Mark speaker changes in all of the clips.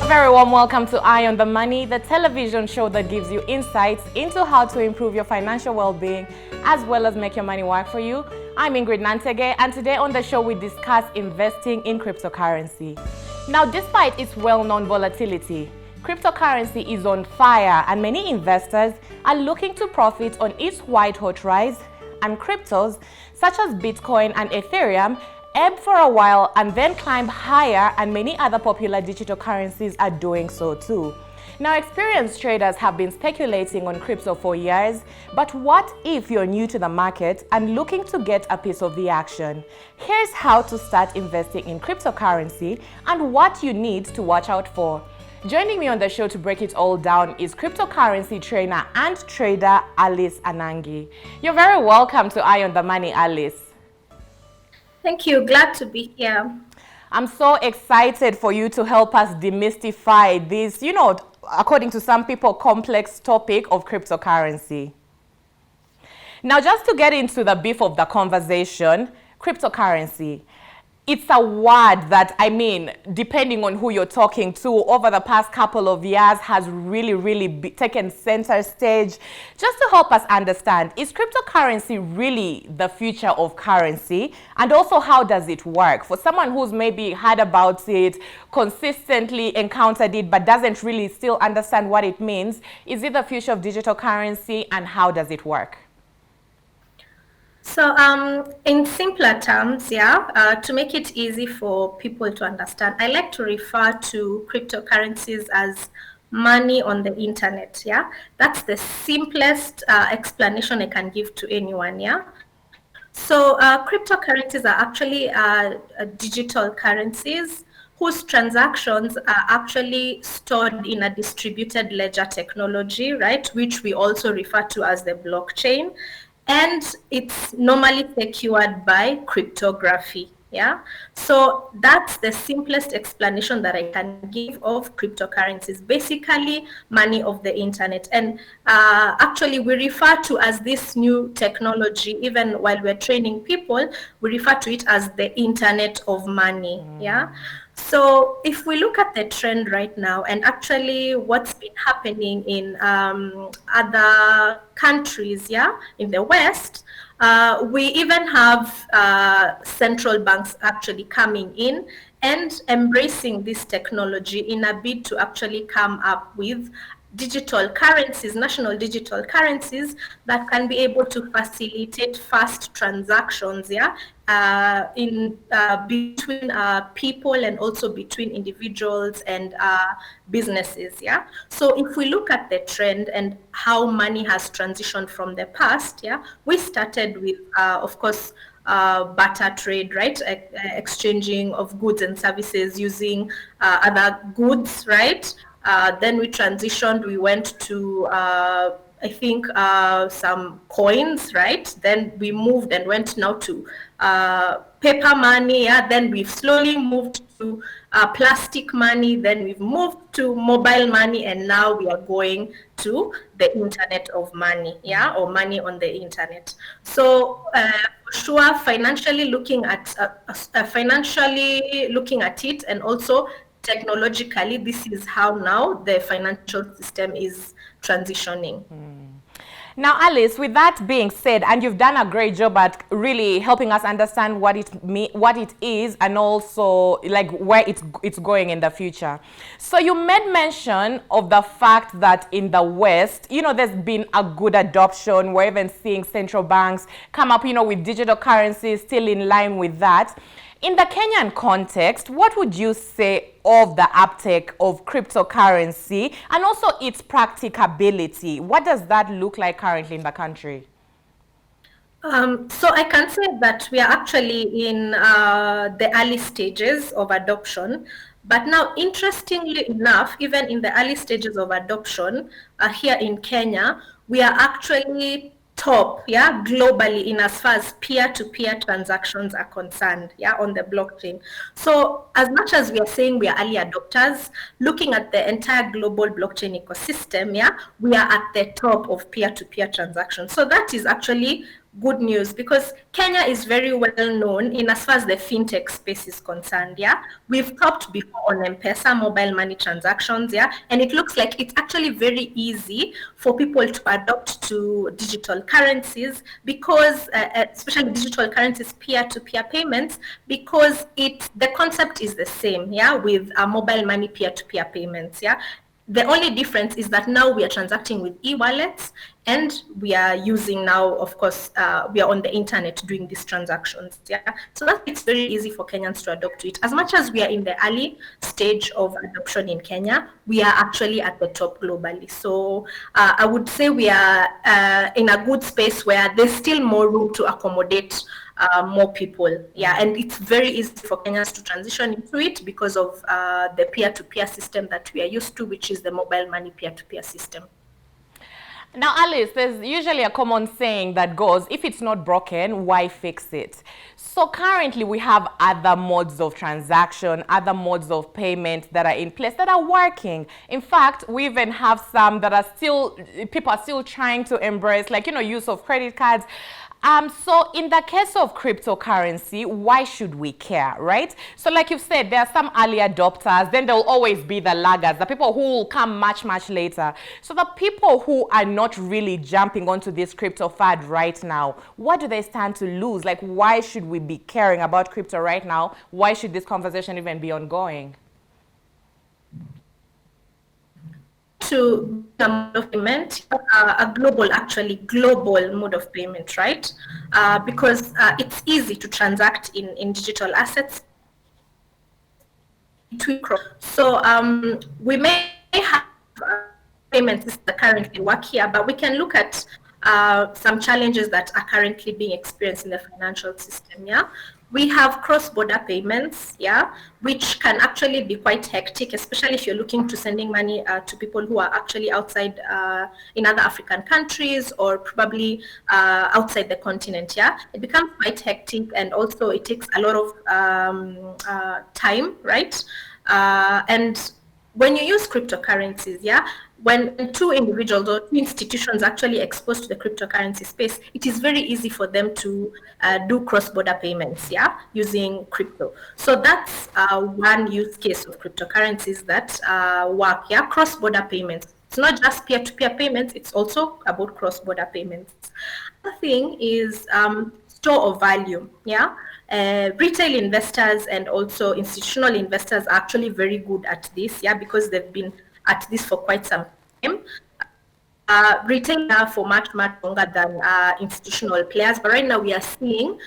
Speaker 1: Very warm welcome to Eye on the Money, the television show that gives you insights into how to improve your financial well-being as well as make your money work for you. I'm Ingrid Nantege, and today on the show we discuss investing in cryptocurrency. Now, despite its well-known volatility, cryptocurrency is on fire and many investors are looking to profit on its white-hot rise, and cryptos such as Bitcoin and Ethereum ebb for a while and then climb higher, and many other popular digital currencies are doing so too. Now, experienced traders have been speculating on crypto for years, but what if you're new to the market and looking to get a piece of the action? Here's how to start investing in cryptocurrency and what you need to watch out for. Joining me on the show to break it all down is cryptocurrency trainer and trader Alice Anangi. You're very welcome to Eye on the Money, Alice.
Speaker 2: Thank you. Glad to be here.
Speaker 1: I'm so excited for you to help us demystify this, according to some people, complex topic of cryptocurrency. Now, just to get into the beef of the conversation, cryptocurrency. It's a word that, depending on who you're talking to, over the past couple of years has really taken center stage. Just to help us understand, is cryptocurrency really the future of currency? And also, how does it work? For someone who's maybe heard about it, consistently encountered it, but doesn't really still understand what it means, is it the future of digital currency, and how does it work?
Speaker 2: So in simpler terms, to make it easy for people to understand, I like to refer to cryptocurrencies as money on the internet. That's the simplest explanation I can give to anyone. So cryptocurrencies are actually digital currencies whose transactions are actually stored in a distributed ledger technology, right, which we also refer to as the blockchain. And it's normally secured by cryptography. So that's the simplest explanation that I can give of cryptocurrencies, basically money of the internet. And actually we refer to as this new technology, even while we're training people, we refer to it as the internet of money. So if we look at the trend right now, and actually what's been happening in other countries, in the West, we even have central banks actually coming in and embracing this technology in a bid to actually come up with digital currencies, national digital currencies that can be able to facilitate fast transactions, in between people and also between individuals and businesses. So if we look at the trend and how money has transitioned from the past, we started with, of course, barter trade, right? Exchanging of goods and services using other goods, right? Then we transitioned, we went to, some coins, right? Then we moved and went now to paper money. Then we've slowly moved to plastic money. Then we've moved to mobile money. And now we are going to the internet of money, or money on the internet. So for sure, financially looking at it, and also technologically, this is how now the financial system is transitioning.
Speaker 1: Now, Alice, with that being said, and you've done a great job at really helping us understand what it is, and also like where it's going in the future. So you made mention of the fact that in the West, there's been a good adoption. We're even seeing central banks come up, with digital currencies still in line with that. In the Kenyan context, what would you say of the uptake of cryptocurrency and also its practicability? What does that look like currently in the country?
Speaker 2: So I can say that we are actually in the early stages of adoption. But now, interestingly enough, even in the early stages of adoption here in Kenya, we are actually top, globally, in as far as peer-to-peer transactions are concerned, on the blockchain. So as much as we are saying we are early adopters, looking at the entire global blockchain ecosystem, we are at the top of peer-to-peer transactions. So that is actually good news because Kenya is very well known in as far as the fintech space is concerned. Yeah, we've talked before on M-Pesa mobile money transactions. Yeah, and it looks like it's actually very easy for people to adopt to digital currencies because, especially digital currencies, peer-to-peer payments, because the concept is the same. Yeah, with mobile money peer-to-peer payments. Yeah. The only difference is that now we are transacting with e-wallets and we are using now, of course, we are on the internet doing these transactions. Yeah. So that it's very easy for Kenyans to adopt to it. As much as we are in the early stage of adoption in Kenya, we are actually at the top globally. So I would say we are in a good space where there's still more room to accommodate more people. Yeah, and it's very easy for Kenyans to transition into it because of the peer-to-peer system that we are used to, which is the mobile money peer-to-peer system.
Speaker 1: Now, Alice, there's usually a common saying that goes, if it's not broken, why fix it? So currently we have other modes of transaction, other modes of payment that are in place that are working. In fact, we even have some that are people are still trying to embrace, like, use of credit cards. So in the case of cryptocurrency, why should we care, right? So like you've said, there are some early adopters, then there'll always be the laggards, the people who will come much, much later. So the people who are not really jumping onto this crypto fad right now, what do they stand to lose? Like, why should we be caring about crypto right now? Why should this conversation even be ongoing?
Speaker 2: To a mode of payment, a global mode of payment, right? Because it's easy to transact in digital assets. So we may have payments that currently work here, but we can look at some challenges that are currently being experienced in the financial system. Yeah, we have cross-border payments, yeah, which can actually be quite hectic, especially if you're looking to sending money to people who are actually outside in other African countries or probably outside the continent. Yeah, it becomes quite hectic, and also it takes a lot of time, right? And when you use cryptocurrencies, yeah, when two individuals or two institutions actually exposed to the cryptocurrency space, it is very easy for them to do cross-border payments, yeah, using crypto. So that's one use case of cryptocurrencies that work, yeah, cross-border payments. It's not just peer-to-peer payments, it's also about cross-border payments. The thing is store of value, yeah. Retail investors and also institutional investors are actually very good at this, yeah, because they've been at this for quite some time. Retail are for much longer than institutional players, but right now we are seeing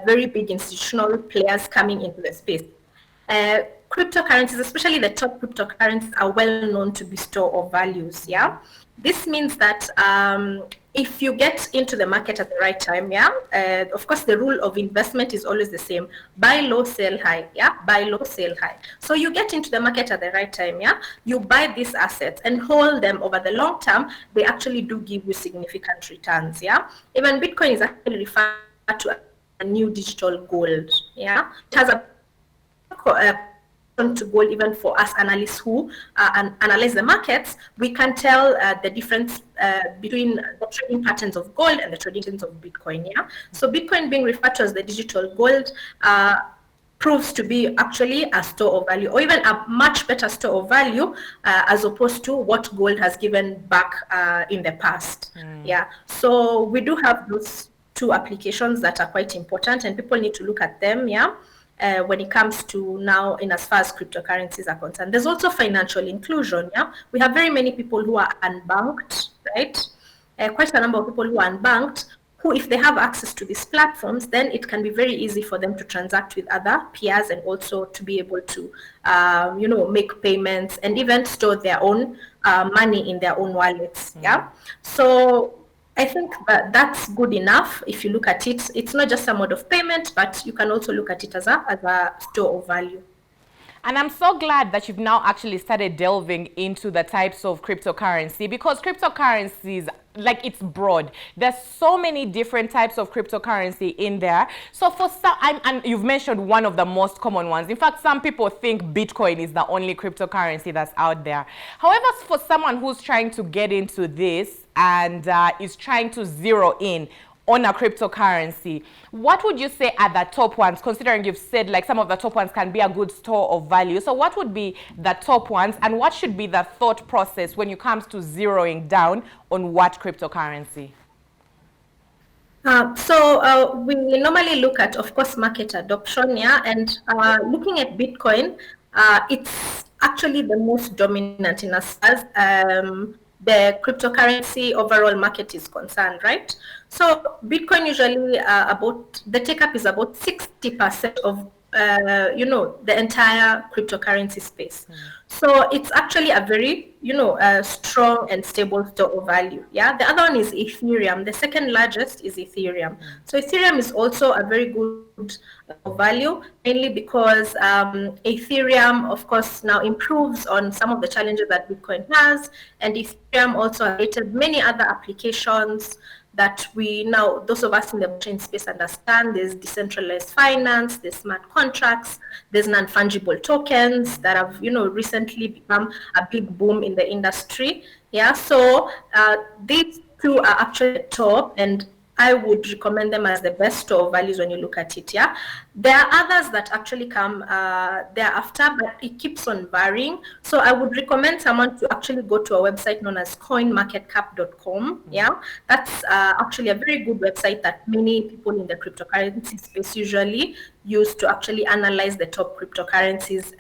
Speaker 2: very big institutional players coming into the space. Cryptocurrencies, especially the top cryptocurrencies, are well known to be store of values. Yeah, this means that if you get into the market at the right time, yeah, of course the rule of investment is always the same: buy low, sell high. Yeah, buy low, sell high. So you get into the market at the right time, yeah, you buy these assets and hold them over the long term. They actually do give you significant returns. Yeah, even Bitcoin is actually referred to a new digital gold. Yeah, it has a to gold. Even for us analysts who analyze the markets, we can tell the difference between the trading patterns of gold and the trading patterns of Bitcoin. Yeah, so Bitcoin being referred to as the digital gold proves to be actually a store of value, or even a much better store of value as opposed to what gold has given back in the past. Yeah, so we do have those two applications that are quite important, and people need to look at them. Yeah. When it comes to now, in as far as cryptocurrencies are concerned, there's also financial inclusion. Yeah, we have very many people who are unbanked, right? Quite a number of people who are unbanked, who, if they have access to these platforms, then it can be very easy for them to transact with other peers and also to be able to, make payments and even store their own money in their own wallets. Yeah, so I think that's good enough. If you look at it, it's not just a mode of payment, but you can also look at it as a store of value.
Speaker 1: And I'm so glad that you've now actually started delving into the types of cryptocurrency, because cryptocurrencies, like, it's broad. There's so many different types of cryptocurrency in there. So for some, and you've mentioned one of the most common ones. In fact, some people think Bitcoin is the only cryptocurrency that's out there. However, for someone who's trying to get into this and is trying to zero in on a cryptocurrency, what would you say are the top ones, considering you've said like some of the top ones can be a good store of value? So what would be the top ones, and what should be the thought process when it comes to zeroing down on what cryptocurrency?
Speaker 2: We normally look at, of course, market adoption, yeah, and looking at Bitcoin, it's actually the most dominant in as far as the cryptocurrency overall market is concerned, right? So Bitcoin usually about the take up is about 60% of the entire cryptocurrency space. So it's actually a very, strong and stable store of value. Yeah. The other one is Ethereum. The second largest is Ethereum. So Ethereum is also a very good value, mainly because Ethereum, of course, now improves on some of the challenges that Bitcoin has, and Ethereum also created many other applications that we now, those of us in the blockchain space understand. There's decentralized finance, there's smart contracts, there's non-fungible tokens that have, recently become a big boom in the industry. Yeah, so these two are actually top, and I would recommend them as the best store of values when you look at it. Yeah, there are others that actually come thereafter, but it keeps on varying. So I would recommend someone to actually go to a website known as coinmarketcap.com. Yeah, that's actually a very good website that many people in the cryptocurrency space usually use to actually analyze the top cryptocurrencies.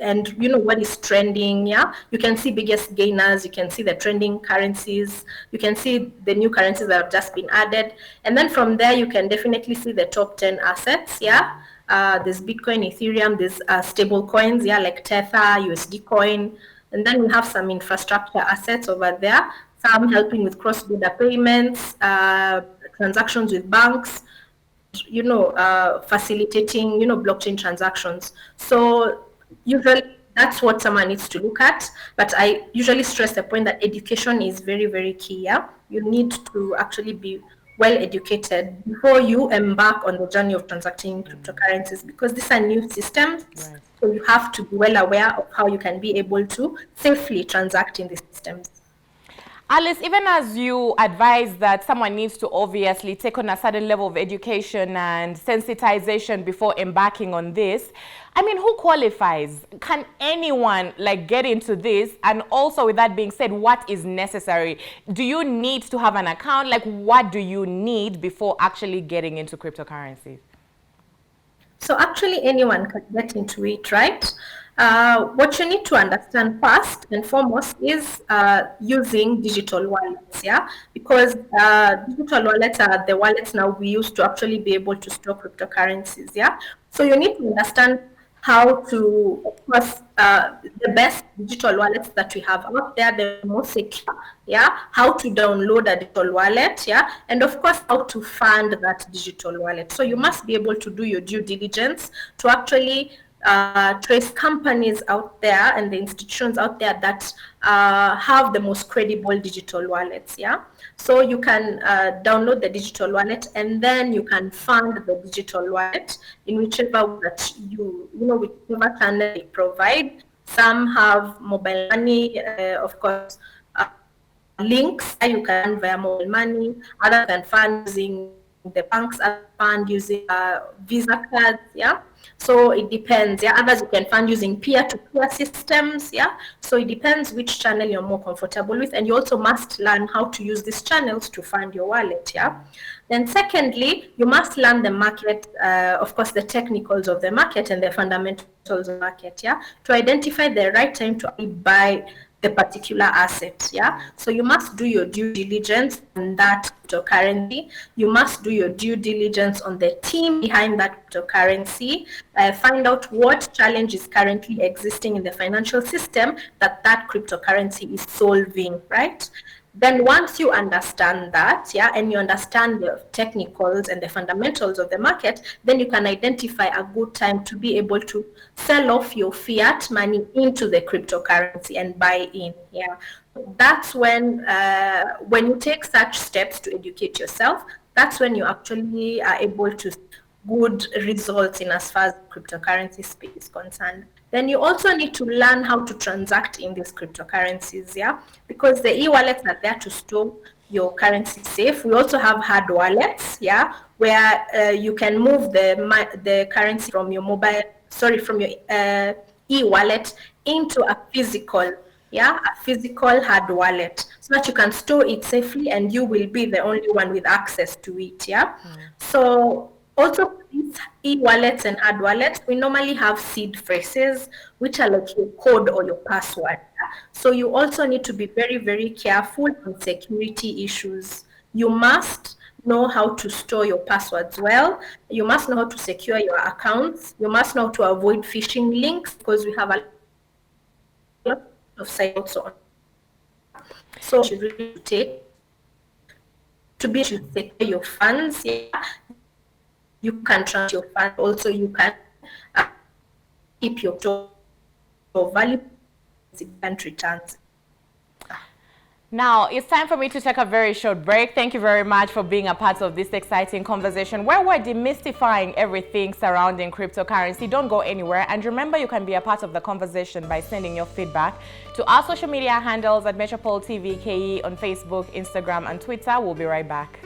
Speaker 2: And what is trending. Yeah, you can see biggest gainers, you can see the trending currencies, you can see the new currencies that have just been added, and then from there you can definitely see the top 10 assets. Yeah, there's Bitcoin, Ethereum, there's stable coins, yeah, like Tether, USD coin, and then we have some infrastructure assets over there, some helping with cross-border payments, transactions with banks, facilitating blockchain transactions. So usually that's what someone needs to look at, but I usually stress the point that education is very, very key. Yeah, you need to actually be well educated before you embark on the journey of transacting cryptocurrencies, because these are new systems.
Speaker 1: Right.
Speaker 2: So you have to be well aware of how you can be able to safely transact in these systems.
Speaker 1: Alice, even as you advise that someone needs to obviously take on a certain level of education and sensitization before embarking on this, I mean, who qualifies? Can anyone get into this? And also, with that being said, what is necessary? Do you need to have an account? What do you need before actually getting into cryptocurrencies?
Speaker 2: So actually anyone can get into it, right? What you need to understand first and foremost is using digital wallets, yeah? Because digital wallets are the wallets now we use to actually be able to store cryptocurrencies, yeah? So you need to understand how to, of course, the best digital wallets that we have out there, the most secure, yeah, how to download a digital wallet, yeah, and of course, how to fund that digital wallet. So you must be able to do your due diligence to actually trace companies out there and the institutions out there that have the most credible digital wallets, yeah. So you can download the digital wallet, and then you can fund the digital wallet in whichever that whichever channel they provide. Some have mobile money, of course, links you can via mobile money. Others can fund using the banks, fund using Visa cards, yeah. So it depends, yeah. Others you can fund using peer-to-peer systems, yeah. So it depends which channel you're more comfortable with, and you also must learn how to use these channels to fund your wallet, yeah. Then secondly, you must learn the market, of course, the technicals of the market and the fundamentals of the market, yeah, to identify the right time to buy the particular asset, yeah. So you must do your due diligence on that cryptocurrency. You must do your due diligence on the team behind that cryptocurrency. Find out what challenge is currently existing in the financial system that cryptocurrency is solving, right? Then once you understand that, yeah, and you understand the technicals and the fundamentals of the market, then you can identify a good time to be able to sell off your fiat money into the cryptocurrency and buy in. Yeah, that's when you take such steps to educate yourself, that's when you actually are able to good results in as far as cryptocurrency space is concerned. Then you also need to learn how to transact in these cryptocurrencies, yeah, because the e-wallets are there to store your currency safe. We also have hard wallets, yeah, where you can move the currency from your from your e-wallet into a physical, yeah, a physical hard wallet, so that you can store it safely and you will be the only one with access to it, yeah. So also for these e-wallets and hard wallets, we normally have seed phrases, which are like your code or your password. Yeah? So you also need to be very, very careful on security issues. You must know how to store your passwords well. You must know how to secure your accounts. You must know how to avoid phishing links, because we have a lot of sites also on. So you really take to be able to secure your funds. Yeah, you can transfer your funds. Also, you can uh, keep your valuable bank returns.
Speaker 1: Now, it's time for me to take a very short break. Thank you very much for being a part of this exciting conversation where we're demystifying everything surrounding cryptocurrency. Don't go anywhere. And remember, you can be a part of the conversation by sending your feedback to our social media handles at Metropole TV KE on Facebook, Instagram, and Twitter. We'll be right back.